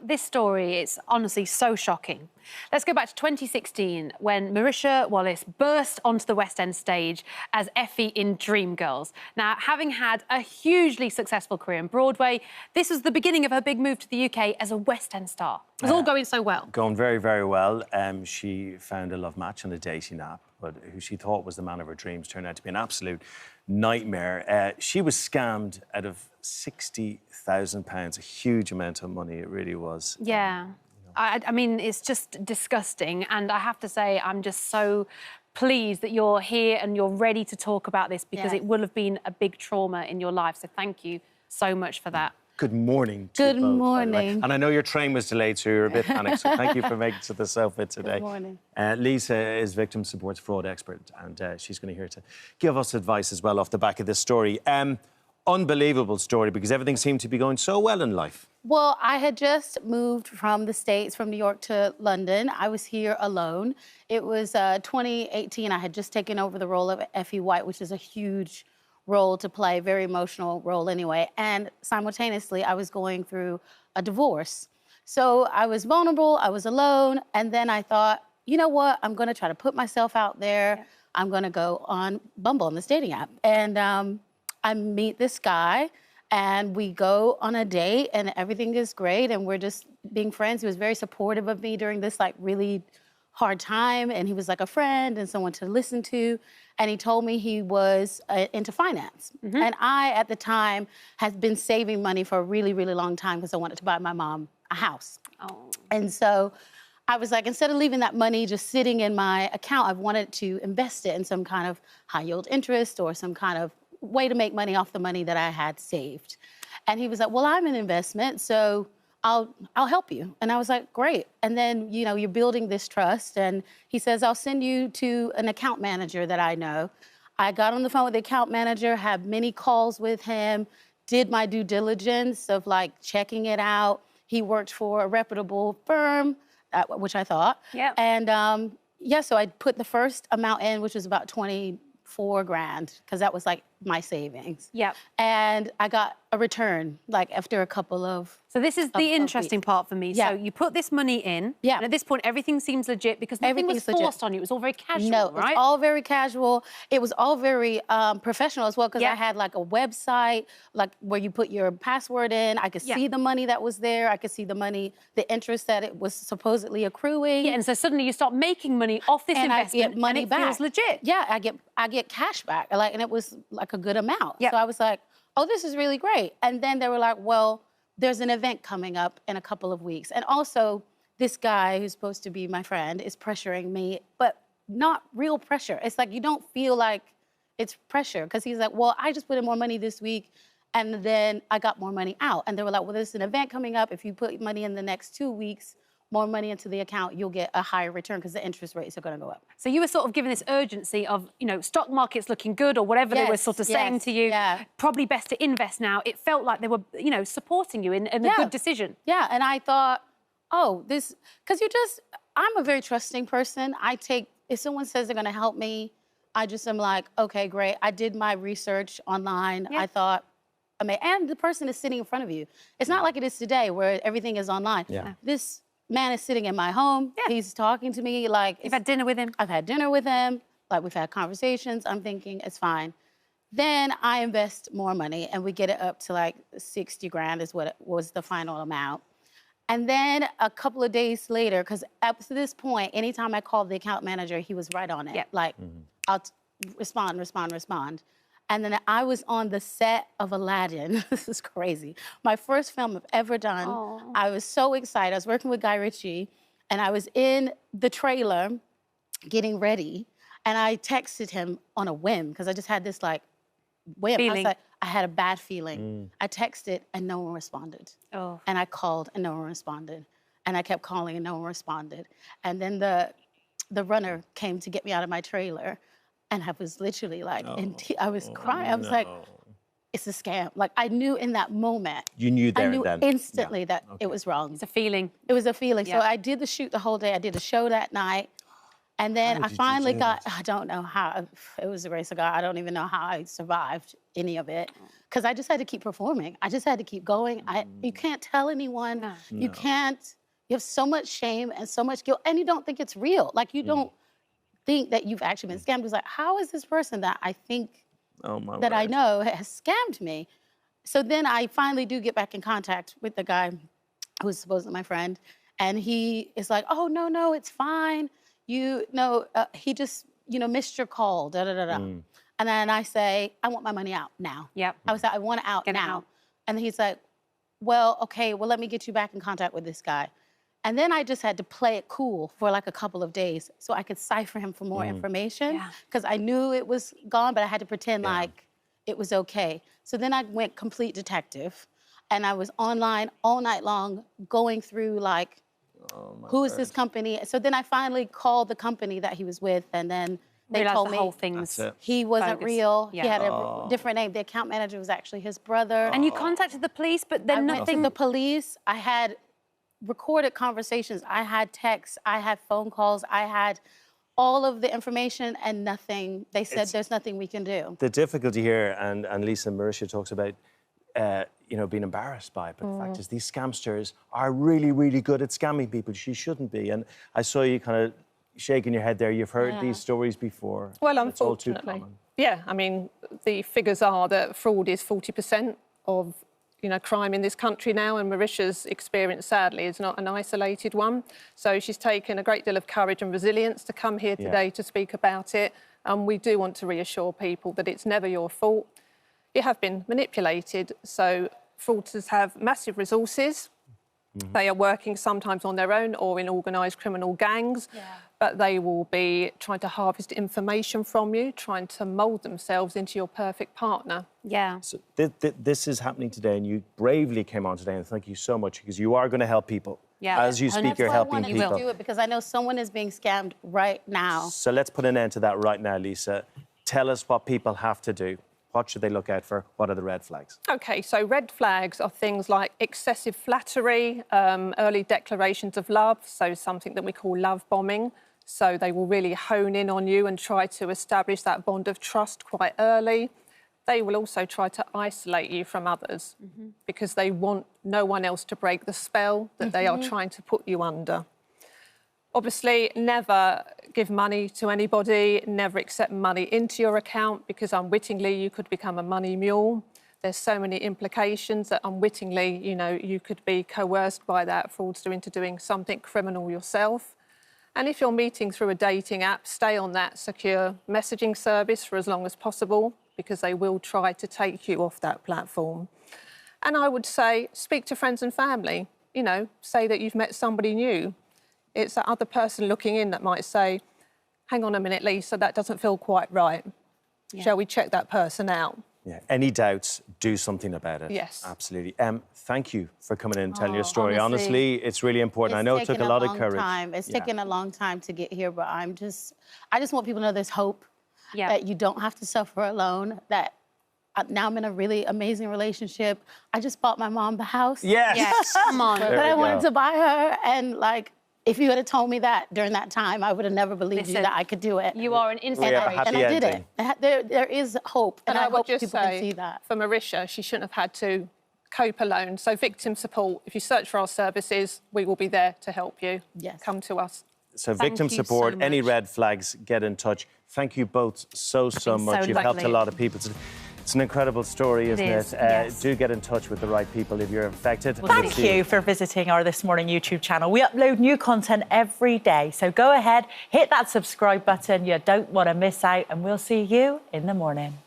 this story is honestly so shocking. Let's go back to 2016 when Marisha Wallace burst onto the West End stage as Effie in Dreamgirls. Now, having had a hugely successful career in Broadway, this was the beginning of her big move to the UK as a West End star. It was all going so well. Going very, very well. She found a love match on a dating app, but who she thought was the man of her dreams turned out to be an absolute nightmare. She was scammed out of £60,000, a huge amount of money, it really was. Yeah. I mean, it's just disgusting. And I have to say, I'm just so pleased that you're here and you're ready to talk about this because it will have been a big trauma in your life. So thank you so much for that. Good morning to Good you both, morning. And I know your train was delayed, so you're a bit panicked, so thank you for making it to the sofa today. Good morning. Lisa is victim supports fraud expert, and she's going to here to give us advice as well off the back of this story. Unbelievable story, because everything seemed to be going so well in life. Well, I had just moved from the States, from New York to London. I was here alone. It was 2018. I had just taken over the role of Effie White, which is a huge role to play, very emotional role anyway. And simultaneously, I was going through a divorce. So I was vulnerable, I was alone, and then I thought, you know what? I'm going to try to put myself out there. Yeah. I'm going to go on Bumble, on this dating app. And I meet this guy, and we go on a date, and everything is great, and we're just being friends. He was very supportive of me during this, like, really hard time, and he was like a friend and someone to listen to, and he told me he was into finance. Mm-hmm. And I, at the time, had been saving money for a really, really long time because I wanted to buy my mom a house. Oh. And so I was like, instead of leaving that money just sitting in my account, I wanted to invest it in some kind of high-yield interest or some kind of way to make money off the money that I had saved. And he was like, well, I'm an investment, so I'll help you. And I was like, great. And then, you know, you're building this trust. And he says, I'll send you to an account manager that I know. I got on the phone with the account manager, had many calls with him, did my due diligence of like checking it out. He worked for a reputable firm, which I thought. Yeah. And yeah, so I put the first amount in, which was about 24 grand, because that was like my savings. Yep. And I got a return, like after a couple of... So this is the interesting part for me. Yeah. So you put this money in, and at this point everything seems legit because nothing was forced on you. It was all very casual, right? No, it was all very casual. It was all very professional as well, because I had like a website, like where you put your password in. I could see the money that was there. I could see the money, the interest that it was supposedly accruing. Yeah, and so suddenly you start making money off this investment, I get money and it back. feels legit. Yeah, I get cash back, like, and it was like a good amount. Yep. So I was like, oh, this is really great. And then they were like, well, there's an event coming up in a couple of weeks. And also, this guy who's supposed to be my friend is pressuring me, but not real pressure. It's like you don't feel like it's pressure, because he's like, well, I just put in more money this week, and then I got more money out. And they were like, well, there's an event coming up. If you put money in the next 2 weeks, more money into the account, you'll get a higher return because the interest rates are going to go up. So you were sort of given this urgency of, you know, stock market's looking good or whatever they were sort of saying to you. Yeah. Probably best to invest now. It felt like they were, you know, supporting you in a good decision. Yeah, and I thought, oh, this... Because I'm a very trusting person. If someone says they're going to help me, I just am like, okay, great. I did my research online. Yeah. I thought, and the person is sitting in front of you. It's not like it is today where everything is online. Yeah. This man is sitting in my home. Yeah. He's talking to me like... You've had dinner with him? I've had dinner with him. Like, we've had conversations. I'm thinking, it's fine. Then I invest more money, and we get it up to like 60 grand is what it was the final amount. And then a couple of days later, because up to this point, anytime I called the account manager, he was right on it. Yeah. Like, I'll respond. And then I was on the set of Aladdin. This is crazy. My first film I've ever done. Aww. I was so excited. I was working with Guy Ritchie, and I was in the trailer getting ready, and I texted him on a whim, because I just had this, like, whim. I was like, I had a bad feeling. I texted, and no one responded. Oh. And I called, and no one responded. And I kept calling, and no one responded. And then the runner came to get me out of my trailer. And I was literally like, I was crying. I was like, it's a scam. Like, I knew in that moment. You knew there and then? I knew instantly that it was wrong. It's a feeling. It was a feeling. Yeah. So I did the shoot the whole day. I did a show that night. And then I did you finally do got, this? I don't know how, it was the grace of God. I don't even know how I survived any of it. Because I just had to keep performing. I just had to keep going. You can't tell anyone. No. You can't, you have so much shame and so much guilt, and you don't think it's real. Like, you don't think that you've actually been scammed. It's like, how is this person that I think Oh, my that I word. know has scammed me? So then I finally do get back in contact with the guy who's supposedly my friend. And he is like, oh, no, it's fine. You know, he just, missed your call, da-da-da-da. And then I say, I want my money out now. Yep. I was like, I want it out Get it now. out. And he's like, well, okay, well, let me get you back in contact with this guy. And then I just had to play it cool for like a couple of days so I could cipher him for more information. Yeah. Because I knew it was gone, but I had to pretend like it was okay. So then I went complete detective. And I was online all night long going through like, who is this company? So then I finally called the company that he was with, and then they Realised told the me whole thing's That's it. he wasn't bogus. real. Yeah. He had a different name. The account manager was actually his brother. And you contacted the police, but I then went nothing. to the police. I had recorded conversations. I had texts. I had phone calls. I had all of the information and nothing. They said there's nothing we can do. The difficulty here, and Lisa and Marisha talks about, being embarrassed by it. But the fact is, these scamsters are really, really good at scamming people. She shouldn't be. And I saw you kind of shaking your head there. You've heard these stories before. Well, It's all too unfortunately. common. Yeah, I mean, the figures are that fraud is 40% of, crime in this country now, and Marisha's experience, sadly, is not an isolated one. So she's taken a great deal of courage and resilience to come here today to speak about it. And we do want to reassure people that it's never your fault. You have been manipulated. So fraudsters have massive resources. They are working sometimes on their own or in organised criminal gangs, but they will be trying to harvest information from you, trying to mould themselves into your perfect partner. Yeah. So this is happening today, and you bravely came on today, and thank you so much, because you are going to help people. Yeah. As you speak, you're I helping wanted people. to do it because I know someone is being scammed right now. So let's put an end to that right now, Lisa. Tell us what people have to do. What should they look out for? What are the red flags? OK, so red flags are things like excessive flattery, early declarations of love, so something that we call love bombing. So they will really hone in on you and try to establish that bond of trust quite early. They will also try to isolate you from others because they want no one else to break the spell that they are trying to put you under. Obviously, never give money to anybody, never accept money into your account, because unwittingly you could become a money mule. There's so many implications that unwittingly, you could be coerced by that fraudster into doing something criminal yourself. And if you're meeting through a dating app, stay on that secure messaging service for as long as possible, because they will try to take you off that platform. And I would say, speak to friends and family. Say that you've met somebody new. It's that other person looking in that might say, hang on a minute, Lisa, that doesn't feel quite right. Yeah. Shall we check that person out? Yeah. Any doubts, do something about it. Yes. Absolutely. Thank you for coming in and telling your story. Honestly, it's really important. I know it took a lot of courage. It's taken a long time to get here, but I just want people to know there's hope. Yeah. That you don't have to suffer alone. That now I'm in a really amazing relationship. I just bought my mom the house. Yes. Yes. Come on. That I wanted to buy her, and if you had told me that during that time, I would have never believed you that I could do it. You are an We have a inspiration. happy And I did ending. it. There is hope, and I would hope just people say, can see that. for Marisha, she shouldn't have had to cope alone. So victim support, if you search for our services, we will be there to help you. Yes. Come to us. So Thank victim you support, so any much. red flags, get in touch. Thank you both so much. so You've helped a lovely. lot of people. It's an incredible story, isn't is, it? yes. Do get in touch with the right people if you're affected. Thank you for visiting our This Morning YouTube channel. We upload new content every day, so go ahead, hit that subscribe button. You don't want to miss out, and we'll see you in the morning.